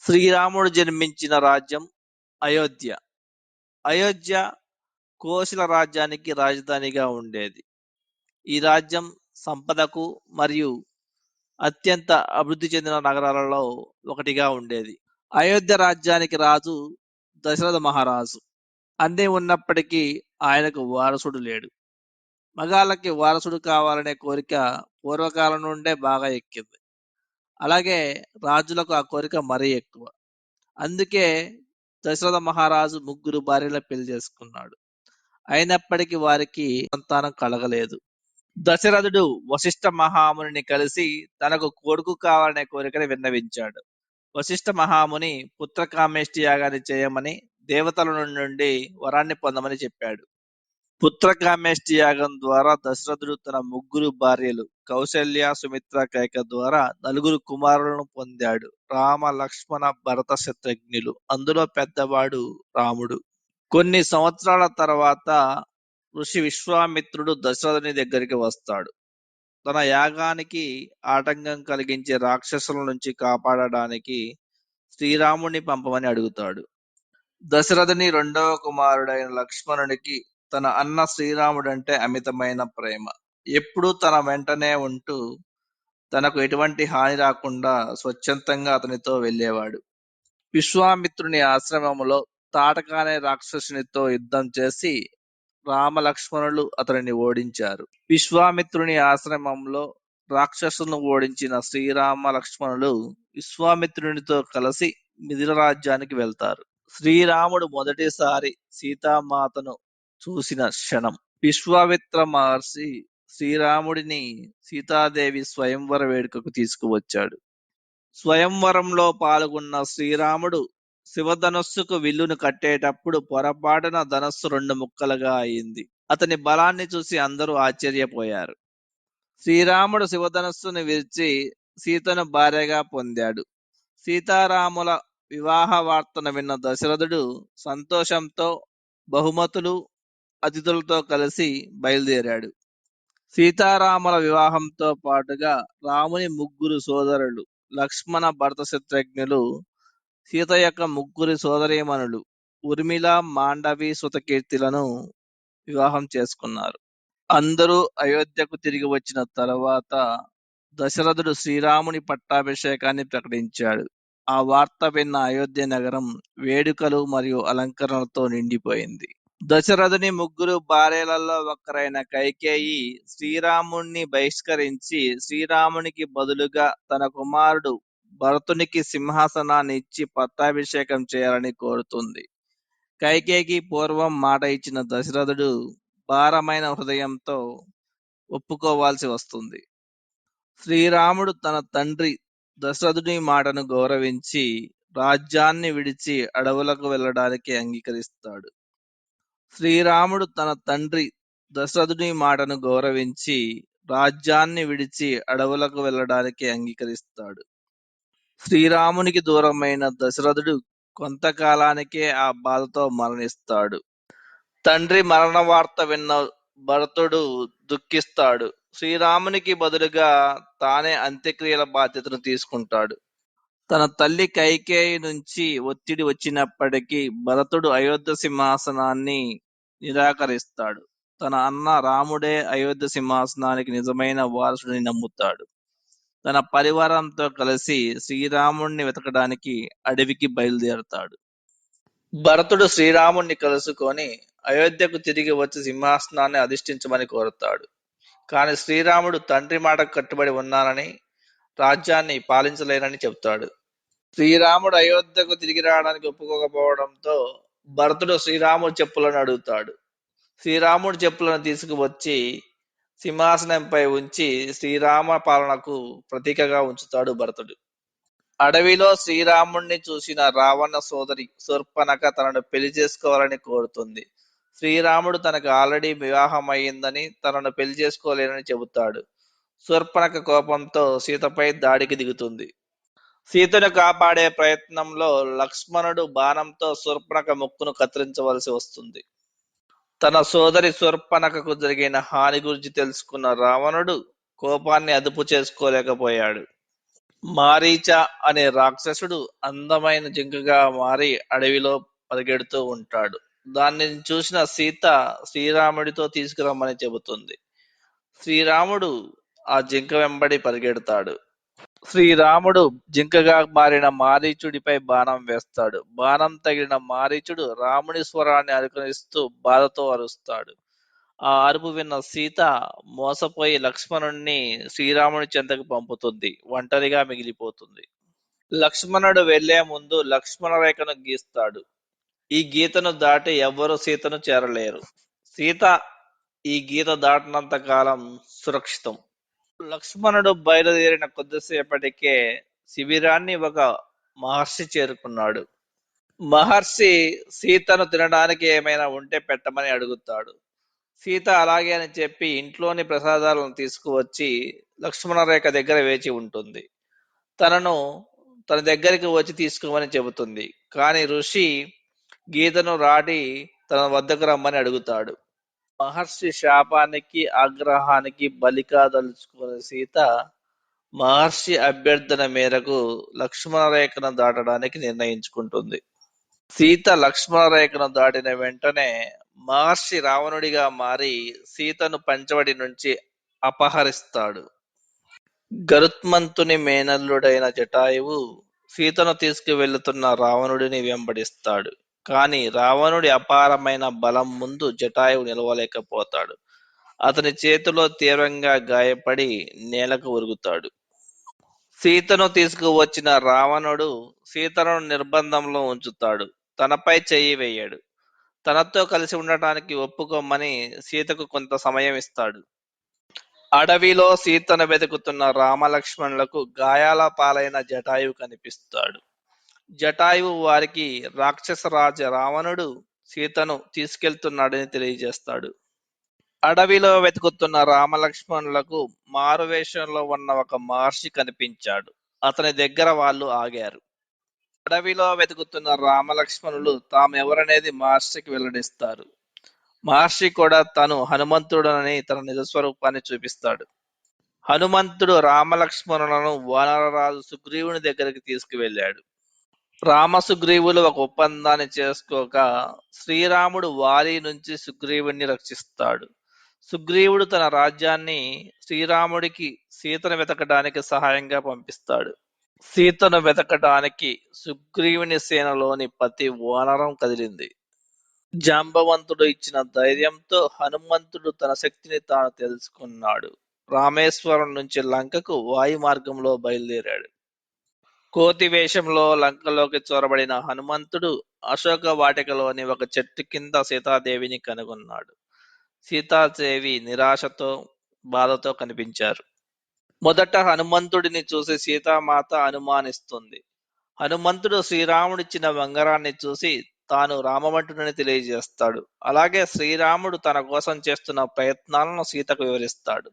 శ్రీరాముడు జన్మించిన రాజ్యం అయోధ్య. అయోధ్య కోసల రాజ్యానికి రాజధానిగా ఉండేది. ఈ రాజ్యం సంపదకు మరియు అత్యంత అభివృద్ధి చెందిన నగరాలలో ఒకటిగా ఉండేది. అయోధ్య రాజ్యానికి రాజు దశరథ మహారాజు. అన్నీ ఉన్నప్పటికీ ఆయనకు వారసుడు లేడు. మగాళ్ళకి వారసుడు కావాలనే కోరిక పూర్వకాలం నుండే బాగా ఎక్కింది. అలాగే రాజులకు ఆ కోరిక మరీ ఎక్కువ. అందుకే దశరథ మహారాజు ముగ్గురు భార్యల పెళ్లి చేసుకున్నాడు. అయినప్పటికీ వారికి సంతానం కలగలేదు. దశరథుడు వశిష్ఠ మహామునిని కలిసి తనకు కొడుకు కావాలనే కోరికను విన్నవించాడు. వశిష్ఠ మహాముని పుత్రకామేష్టి యాగాన్ని చేయమని దేవతల నుండి వరాన్ని పొందమని చెప్పాడు. పుత్రకామేష్టి యాగం ద్వారా దశరథుడు తన ముగ్గురు భార్యలు కౌసల్య, సుమిత్ర, కైక ద్వారా నలుగురు కుమారులను పొందాడు. రామ, లక్ష్మణ, భరత, శత్రుఘ్నులు. అందులో పెద్దవాడు రాముడు. కొన్ని సంవత్సరాల తర్వాత ఋషి విశ్వామిత్రుడు దశరథుని దగ్గరికి వస్తాడు. తన యాగానికి ఆటంకం కలిగించే రాక్షసుల నుంచి కాపాడడానికి శ్రీరాముడిని పంపమని అడుగుతాడు. దశరథుని రెండవ కుమారుడైన లక్ష్మణునికి తన అన్న శ్రీరాముడంటే అమితమైన ప్రేమ. ఎప్పుడూ తన వెంటనే ఉంటూ తనకు ఎటువంటి హాని రాకుండా స్వచ్ఛందంగా అతనితో వెళ్ళేవాడు. విశ్వామిత్రుని ఆశ్రమంలో తాటక అనే రాక్షసునితో యుద్ధం చేసి రామ లక్ష్మణులు అతనిని ఓడించారు. విశ్వామిత్రుని ఆశ్రమంలో రాక్షసులను ఓడించిన శ్రీరామ లక్ష్మణులు విశ్వామిత్రునితో కలిసి మిథిల రాజ్యానికి వెళ్తారు. శ్రీరాముడు మొదటిసారి సీతామాతను చూసిన క్షణం. విశ్వామిత్ర మహర్షి శ్రీరాముడిని సీతాదేవి స్వయంవర వేడుకకు తీసుకువచ్చాడు. స్వయంవరంలో పాల్గొన్న శ్రీరాముడు శివధనస్సుకు విల్లును కట్టేటప్పుడు పొరపాటున ధనస్సు 2 ముక్కలుగా అయింది. అతని బలాన్ని చూసి అందరూ ఆశ్చర్యపోయారు. శ్రీరాముడు శివధనస్సును విరిచి సీతను భార్యగా పొందాడు. సీతారాముల వివాహ వార్తను విన్న దశరథుడు సంతోషంతో బహుమతులు, అతిథులతో కలిసి బయలుదేరాడు. సీతారాముల వివాహంతో పాటుగా రాముని ముగ్గురు సోదరులు లక్ష్మణ, భరత, శత్రుఘ్నులు సీత యొక్క ముగ్గురు సోదరీమణులు ఉర్మిళ, మాండవి, సుతకీర్తిలను వివాహం చేసుకున్నారు. అందరూ అయోధ్యకు తిరిగి వచ్చిన తర్వాత దశరథుడు శ్రీరాముని పట్టాభిషేకాన్ని ప్రకటించాడు. ఆ వార్త విన్న అయోధ్య నగరం వేడుకలు మరియు అలంకరణలతో నిండిపోయింది. దశరథుని ముగ్గురు భార్యలలో ఒకరైన కైకేయి శ్రీరాముణ్ణి బహిష్కరించి శ్రీరామునికి బదులుగా తన కుమారుడు భరతునికి సింహాసనాన్ని ఇచ్చి పట్టాభిషేకం చేయాలని కోరుతుంది. కైకేయికి పూర్వం మాట ఇచ్చిన దశరథుడు భారమైన హృదయంతో ఒప్పుకోవాల్సి వస్తుంది. శ్రీరాముడు తన తండ్రి దశరథుని మాటను గౌరవించి రాజ్యాన్ని విడిచి అడవులకు వెళ్ళడానికి అంగీకరిస్తాడు. శ్రీరాముడు తన తండ్రి దశరథుని మాటను గౌరవించి రాజ్యాన్ని విడిచి అడవులకు వెళ్ళడానికి అంగీకరిస్తాడు. శ్రీరామునికి దూరమైన దశరథుడు కొంతకాలానికే ఆ బాధతో మరణిస్తాడు. తండ్రి మరణ వార్త విన్న భరతుడు దుఃఖిస్తాడు. శ్రీరామునికి బదులుగా తానే అంత్యక్రియల బాధ్యతను తీసుకుంటాడు. తన తల్లి కైకేయి నుంచి ఒత్తిడి వచ్చినప్పటికీ భరతుడు అయోధ్య సింహాసనాన్ని నిరాకరిస్తాడు. తన అన్న రాముడే అయోధ్య సింహాసనానికి నిజమైన వారసుడిని నమ్ముతాడు. తన పరివారంతో కలిసి శ్రీరాముణ్ణి వెతకడానికి అడవికి బయలుదేరతాడు. భరతుడు శ్రీరాముణ్ణి కలుసుకొని అయోధ్యకు తిరిగి వచ్చి సింహాసనాన్ని అధిష్ఠించమని కోరుతాడు. కానీ శ్రీరాముడు తండ్రి మాటకు కట్టుబడి ఉన్నానని, రాజ్యాన్ని పాలించలేనని చెబుతాడు. శ్రీరాముడు అయోధ్యకు తిరిగి రావడానికి ఒప్పుకోకపోవడంతో భరతుడు శ్రీరాముడు చెప్పులను అడుగుతాడు. శ్రీరాముడు చెప్పులను తీసుకువచ్చి సింహాసనంపై ఉంచి శ్రీరామ పాలనకు ప్రతీకగా ఉంచుతాడు భరతుడు. అడవిలో శ్రీరాముణ్ణి చూసిన రావణ సోదరి శూర్పణఖ తనను పెళ్లి చేసుకోవాలని కోరుతుంది. శ్రీరాముడు తనకు ఆల్రెడీ వివాహం అయ్యిందని, తనను పెళ్లి చేసుకోలేనని చెబుతాడు. శూర్పణఖ కోపంతో సీతపై దాడికి దిగుతుంది. సీతను కాపాడే ప్రయత్నంలో లక్ష్మణుడు బాణంతో శూర్పణఖ ముక్కును కత్తిరించవలసి వస్తుంది. తన సోదరి శూర్పణఖకు జరిగిన హాని గురించి తెలుసుకున్న రావణుడు కోపాన్ని అదుపు చేసుకోలేకపోయాడు. మారీచ అనే రాక్షసుడు అందమైన జింకగా మారి అడవిలో పరిగెడుతూ ఉంటాడు. దాన్ని చూసిన సీత శ్రీరాముడితో తీసుకురమ్మని చెబుతుంది. శ్రీరాముడు ఆ జింక వెంబడి పరిగెడతాడు. శ్రీరాముడు జింకగా మారిన మారీచుడిపై బాణం వేస్తాడు. బాణం తగిలిన మారీచుడు రాముని స్వరాన్ని అనుకరిస్తూ బాధతో అరుస్తాడు. ఆ అరుపు విన్న సీత మోసపోయి లక్ష్మణుణ్ణి శ్రీరాముని చెంతకు పంపుతుంది. ఒంటరిగా మిగిలిపోతుంది. లక్ష్మణుడు వెళ్లే ముందు లక్ష్మణ రేఖను గీస్తాడు. ఈ గీతను దాటి ఎవ్వరూ సీతను చేరలేరు. సీత ఈ గీత దాటినంత కాలం సురక్షితం. లక్ష్మణుడు బయలుదేరిన కొద్దిసేపటికే శిబిరాన్ని ఒక మహర్షి చేరుకున్నాడు. మహర్షి సీతను తినడానికి ఏమైనా ఉంటే పెట్టమని అడుగుతాడు. సీత అలాగే అని చెప్పి ఇంట్లోని ప్రసాదాలను తీసుకువచ్చి లక్ష్మణ రేఖ దగ్గర వేచి ఉంటుంది. తనను తన దగ్గరికి వచ్చి తీసుకోమని చెబుతుంది. కానీ ఋషి గీతను రాటి తన వద్దకు రమ్మని అడుగుతాడు. మహర్షి శాపానికి ఆగ్రహానికి బలి కాదలుచుకున్న సీత మహర్షి అభ్యర్థన మేరకు లక్ష్మణ రేఖను దాటడానికి నిర్ణయించుకుంటుంది. సీత లక్ష్మణ రేఖను దాటిన వెంటనే మహర్షి రావణుడిగా మారి సీతను పంచవటి నుంచి అపహరిస్తాడు. గరుత్మంతుని మేనల్లుడైన జటాయువు సీతను తీసుకువెళ్తున్న రావణుడిని వెంబడిస్తాడు. కానీ రావణుడి అపారమైన బలం ముందు జటాయువు నిలవలేకపోతాడు. అతని చేతిలో తీవ్రంగా గాయపడి నేలకు ఒరుగుతాడు. సీతను తీసుకువచ్చిన రావణుడు సీతను నిర్బంధంలో ఉంచుతాడు. తనపై చెయ్యి వేయడు. తనతో కలిసి ఉండటానికి ఒప్పుకోమని సీతకు కొంత సమయం ఇస్తాడు. అడవిలో సీతను వెతుకుతున్న రామలక్ష్మణులకు గాయాల పాలైన జటాయువు కనిపిస్తాడు. జటాయువు వారికి రాక్షస రాజ రావణుడు సీతను తీసుకెళ్తున్నాడని తెలియజేస్తాడు. అడవిలో వెతుకుతున్న రామలక్ష్మణులకు మారువేషంలో ఉన్న ఒక మహర్షి కనిపించాడు. అతని దగ్గర వాళ్ళు ఆగారు. అడవిలో వెతుకుతున్న రామలక్ష్మణులు తామెవరనేది మహర్షికి వెల్లడిస్తారు. మహర్షి కూడా తను హనుమంతుడని తన నిజస్వరూపాన్ని చూపిస్తాడు. హనుమంతుడు రామలక్ష్మణులను వానరరాజు సుగ్రీవుని దగ్గరికి తీసుకువెళ్ళాడు. రామ సుగ్రీవులు ఒక ఒప్పందాన్ని చేసుకోక శ్రీరాముడు వాలి నుంచి సుగ్రీవుణ్ణి రక్షిస్తాడు. సుగ్రీవుడు తన రాజ్యాన్ని శ్రీరాముడికి సీతను వెతకడానికి సహాయంగా పంపిస్తాడు. సీతను వెతకడానికి సుగ్రీవుని సేనలోని ప్రతి వానరం కదిలింది. జాంబవంతుడు ఇచ్చిన ధైర్యంతో హనుమంతుడు తన శక్తిని తాను తెలుసుకున్నాడు. రామేశ్వరం నుంచి లంకకు వాయు మార్గంలో బయలుదేరాడు. కోతి వేషంలో లంకలోకి చొరబడిన హనుమంతుడు అశోక వాటికలోని ఒక చెట్టు కింద సీతాదేవిని కనుగొన్నాడు. సీతాదేవి నిరాశతో బాధతో కనిపించారు. మొదట హనుమంతుడిని చూసి సీతామాత అనుమానిస్తుంది. హనుమంతుడు శ్రీరాముడిచ్చిన వంగరాన్ని చూసి తాను రామభటుడని తెలియజేస్తాడు. అలాగే శ్రీరాముడు తన కోసం చేస్తున్న ప్రయత్నాలను సీతకు వివరిస్తాడు.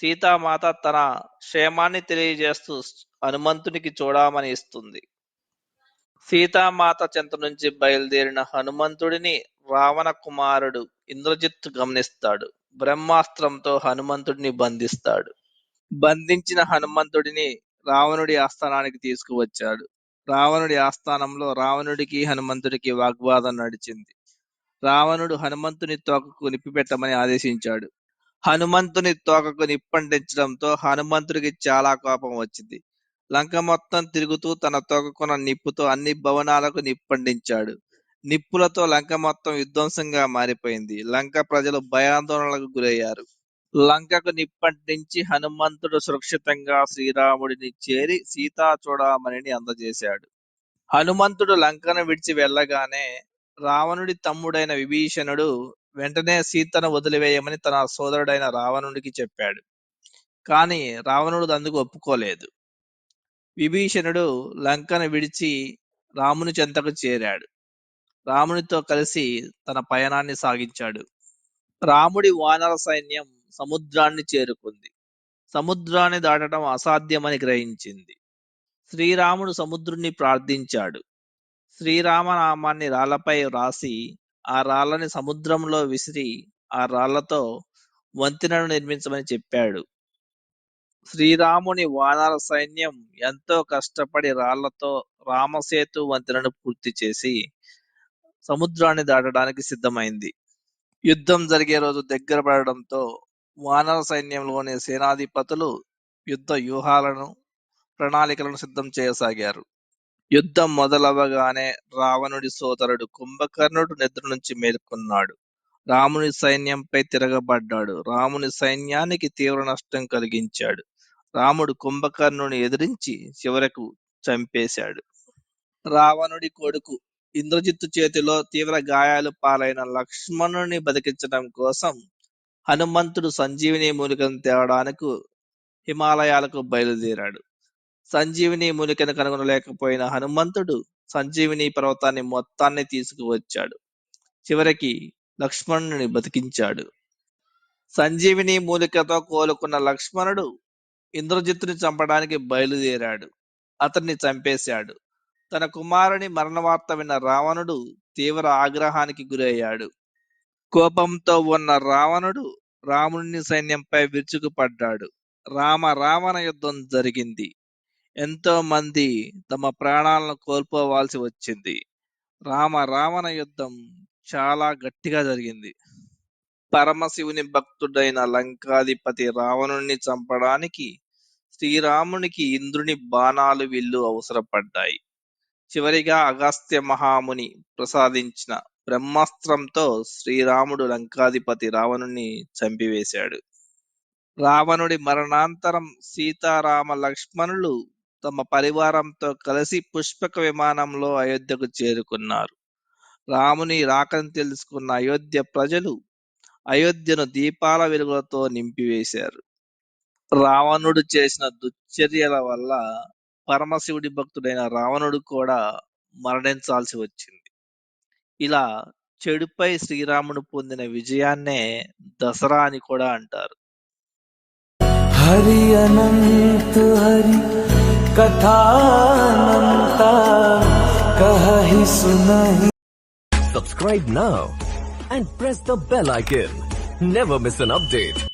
సీతామాత తన క్షేమాన్ని తెలియజేస్తూ హనుమంతునికి చూడమని ఇస్తుంది. సీతామాత చెంత నుంచి బయలుదేరిన హనుమంతుడిని రావణ కుమారుడు ఇంద్రజిత్తు గమనిస్తాడు. బ్రహ్మాస్త్రంతో హనుమంతుడిని బంధిస్తాడు. బంధించిన హనుమంతుడిని రావణుడి ఆస్థానానికి తీసుకువచ్చాడు. రావణుడి ఆస్థానంలో రావణుడికి హనుమంతుడికి వాగ్వాదం నడిచింది. రావణుడు హనుమంతుని తోకకు నిప్పిపెట్టమని ఆదేశించాడు. హనుమంతుని తోకకు నిప్పంటించడంతో హనుమంతుడికి చాలా కోపం వచ్చింది. లంక మొత్తం తిరుగుతూ తన తోకకున్న నిప్పుతో అన్ని భవనాలకు నిప్పంటించాడు. నిప్పులతో లంక మొత్తం విధ్వంసంగా మారిపోయింది. లంక ప్రజలు భయాందోళనలకు గురయ్యారు. లంకకు నిప్పంటించి హనుమంతుడు సురక్షితంగా శ్రీరాముడిని చేరి సీతా చూడమణిని అందజేశాడు. హనుమంతుడు లంకను విడిచి వెళ్ళగానే రావణుడి తమ్ముడైన విభీషణుడు వెంటనే సీతను వదిలివేయమని తన సోదరుడైన రావణుడికి చెప్పాడు. కానీ రావణుడు అందుకు ఒప్పుకోలేదు. విభీషణుడు లంకను విడిచి రాముని చెంతకు చేరాడు. రామునితో కలిసి తన పయనాన్ని సాగించాడు. రాముడి వానర సైన్యం సముద్రాన్ని చేరుకుంది. సముద్రాన్ని దాటడం అసాధ్యమని గ్రహించింది. శ్రీరాముడు సముద్రుణ్ణి ప్రార్థించాడు. శ్రీరామనామాన్ని రాళ్లపై వ్రాసి ఆ రాళ్లని సముద్రంలో విసిరి ఆ రాళ్లతో వంతెనను నిర్మించమని చెప్పాడు. శ్రీరాముని వానర సైన్యం ఎంతో కష్టపడి రాళ్లతో రామసేతు వంతెనను పూర్తి చేసి సముద్రాన్ని దాటడానికి సిద్ధమైంది. యుద్ధం జరిగే రోజు దగ్గర పడడంతో వానర సైన్యంలోని సేనాధిపతులు యుద్ధ వ్యూహాలను, ప్రణాళికలను సిద్ధం చేయసాగారు. యుద్ధం మొదలవగానే రావణుడి సోదరుడు కుంభకర్ణుడు నిద్ర నుంచి మేల్కొన్నాడు. రాముని సైన్యంపై తిరగబడ్డాడు. రాముని సైన్యానికి తీవ్ర నష్టం కలిగించాడు. రాముడు కుంభకర్ణుని ఎదిరించి చివరకు చంపేశాడు. రావణుడి కొడుకు ఇంద్రజిత్తు చేతిలో తీవ్ర గాయాలు పాలైన లక్ష్మణుని బతికించడం కోసం హనుమంతుడు సంజీవిని మూలికను తేవడానికి హిమాలయాలకు బయలుదేరాడు. సంజీవిని మూలికను కనుగొనలేకపోయిన హనుమంతుడు సంజీవిని పర్వతాన్ని మొత్తాన్ని తీసుకువచ్చాడు. చివరికి లక్ష్మణుని బతికించాడు. సంజీవిని మూలికతో కోలుకున్న లక్ష్మణుడు ఇంద్రజిత్తుని చంపడానికి బయలుదేరాడు. అతన్ని చంపేశాడు. తన కుమారుని మరణ వార్త విన్న రావణుడు తీవ్ర ఆగ్రహానికి గురయ్యాడు. కోపంతో ఉన్న రావణుడు రాముని సైన్యంపై విరుచుకుపడ్డాడు. రావణ యుద్ధం జరిగింది. ఎంతో మంది తమ ప్రాణాలను కోల్పోవాల్సి వచ్చింది. రావణ యుద్ధం చాలా గట్టిగా జరిగింది. పరమశివుని భక్తుడైన లంకాధిపతి రావణుణ్ణి చంపడానికి శ్రీరామునికి ఇంద్రుని బాణాలు విల్లు అవసరపడ్డాయి. చివరిగా అగస్త్య మహాముని ప్రసాదించిన బ్రహ్మాస్త్రంతో శ్రీరాముడు లంకాధిపతి రావణుణ్ణి చంపివేశాడు. రావణుడి మరణాంతరం సీతారామ లక్ష్మణులు తమ పరివారంతో కలిసి పుష్పక విమానంలో అయోధ్యకు చేరుకున్నారు. రాముని రాకను తెలుసుకున్న అయోధ్య ప్రజలు అయోధ్యను దీపాల వెలుగులతో నింపివేశారు. రావణుడు చేసిన దుశ్చర్యల వల్ల పరమశివుడి భక్తుడైన రావణుడు కూడా మరణించాల్సి వచ్చింది. ఇలా చెడుపై శ్రీరాముడు పొందిన విజయాన్నే దసరా అని కూడా అంటారు. हरि अनंत हरि कथानंता कहि सुनहि. Subscribe now and press the bell icon. Never miss an update.